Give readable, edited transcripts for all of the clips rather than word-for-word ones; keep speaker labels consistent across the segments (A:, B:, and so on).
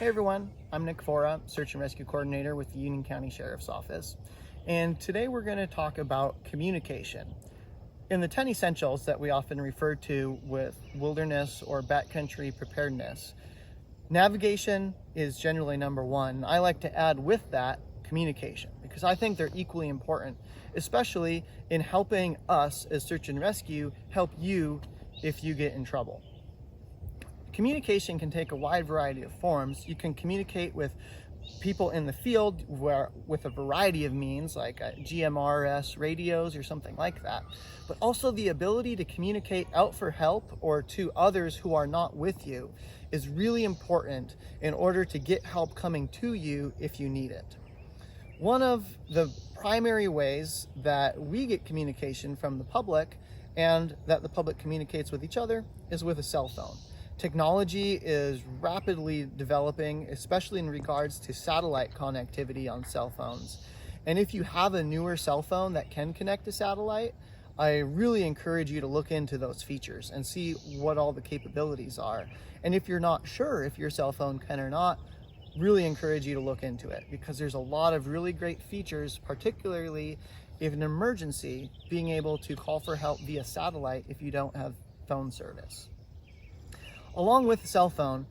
A: Hey everyone, I'm Nick Fora, Search and Rescue Coordinator with the Union County Sheriff's Office. And today we're going to talk about communication. In the 10 essentials that we often refer to with wilderness or backcountry preparedness, navigation is generally number one. I like to add with that communication because I think they're equally important, especially in helping us as search and rescue help you if you get in trouble. Communication can take a wide variety of forms. You can communicate with people in the field with a variety of means like GMRS radios or something like that, but also the ability to communicate out for help or to others who are not with you is really important in order to get help coming to you if you need it. One of the primary ways that we get communication from the public and that the public communicates with each other is with a cell phone. Technology is rapidly developing, especially in regards to satellite connectivity on cell phones. And if you have a newer cell phone that can connect to satellite, I really encourage you to look into those features and see what all the capabilities are. And if you're not sure if your cell phone can or not, really encourage you to look into it because there's a lot of really great features, particularly if an emergency, being able to call for help via satellite if you don't have phone service. Along with the cell phone,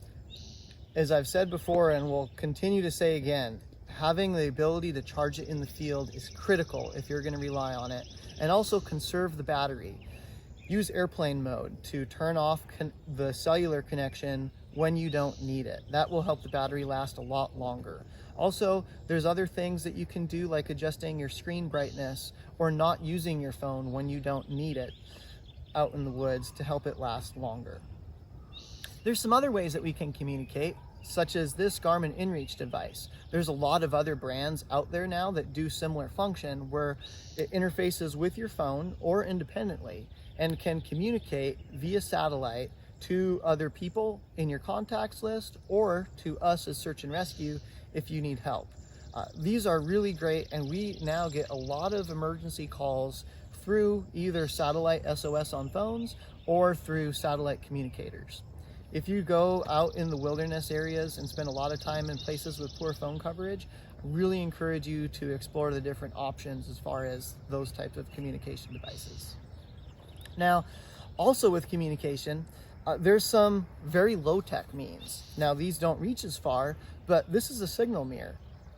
A: as I've said before and will continue to say again, having the ability to charge it in the field is critical if you're going to rely on it, and also conserve the battery. Use airplane mode to turn off the cellular connection when you don't need it. That will help the battery last a lot longer. Also, there's other things that you can do like adjusting your screen brightness or not using your phone when you don't need it out in the woods to help it last longer. There's some other ways that we can communicate, such as this Garmin InReach device. There's a lot of other brands out there now that do similar function where it interfaces with your phone or independently and can communicate via satellite to other people in your contacts list or to us as search and rescue if you need help. These are really great, and we now get a lot of emergency calls through either satellite SOS on phones or through satellite communicators. If you go out in the wilderness areas and spend a lot of time in places with poor phone coverage, I really encourage you to explore the different options as far as those types of communication devices. Now, also with communication, there's some very low-tech means. Now, these don't reach as far, but this is a signal mirror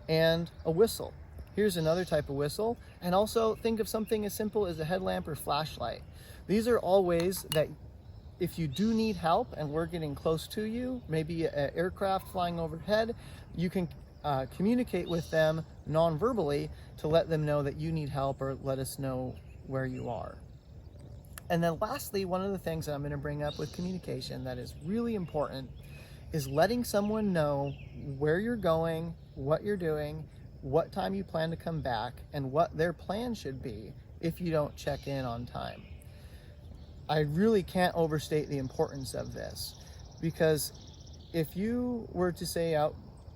A: and a whistle. Here's another type of whistle, and also think of something as simple as a headlamp or flashlight. These are all ways that if you do need help and we're getting close to you, maybe an aircraft flying overhead, you can communicate with them non-verbally to let them know that you need help or let us know where you are. And then lastly, one of the things that I'm going to bring up with communication that is really important is letting someone know where you're going, what you're doing, what time you plan to come back, and what their plan should be if you don't check in on time. I really can't overstate the importance of this because if you were to say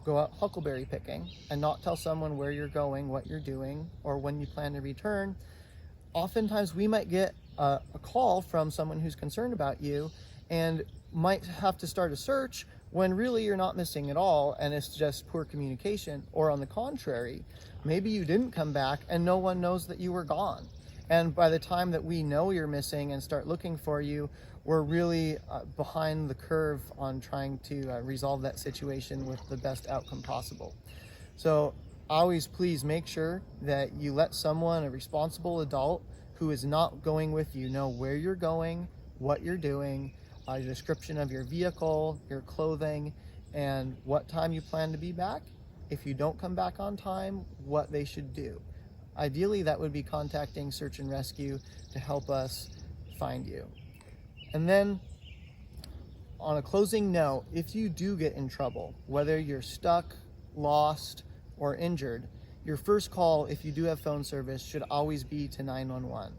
A: go out huckleberry picking and not tell someone where you're going, what you're doing, or when you plan to return, oftentimes we might get a call from someone who's concerned about you and might have to start a search when really you're not missing at all and it's just poor communication. Or on the contrary, maybe you didn't come back and no one knows that you were gone. And by the time that we know you're missing and start looking for you, we're really behind the curve on trying to resolve that situation with the best outcome possible. So always please make sure that you let someone, a responsible adult who is not going with you, know where you're going, what you're doing, a description of your vehicle, your clothing, and what time you plan to be back. If you don't come back on time, what they should do. Ideally, that would be contacting search and rescue to help us find you. And then on a closing note, if you do get in trouble, whether you're stuck, lost, or injured, your first call, if you do have phone service, should always be to 911.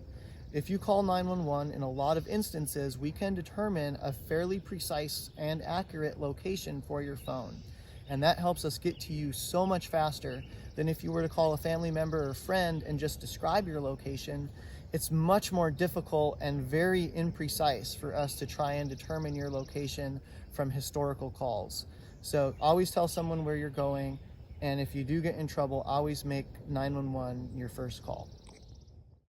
A: If you call 911, in a lot of instances, we can determine a fairly precise and accurate location for your phone. And that helps us get to you so much faster than if you were to call a family member or friend and just describe your location. it's much more difficult and very imprecise for us to try and determine your location from historical calls. So always tell someone where you're going, and if you do get in trouble, always make 911 your first call.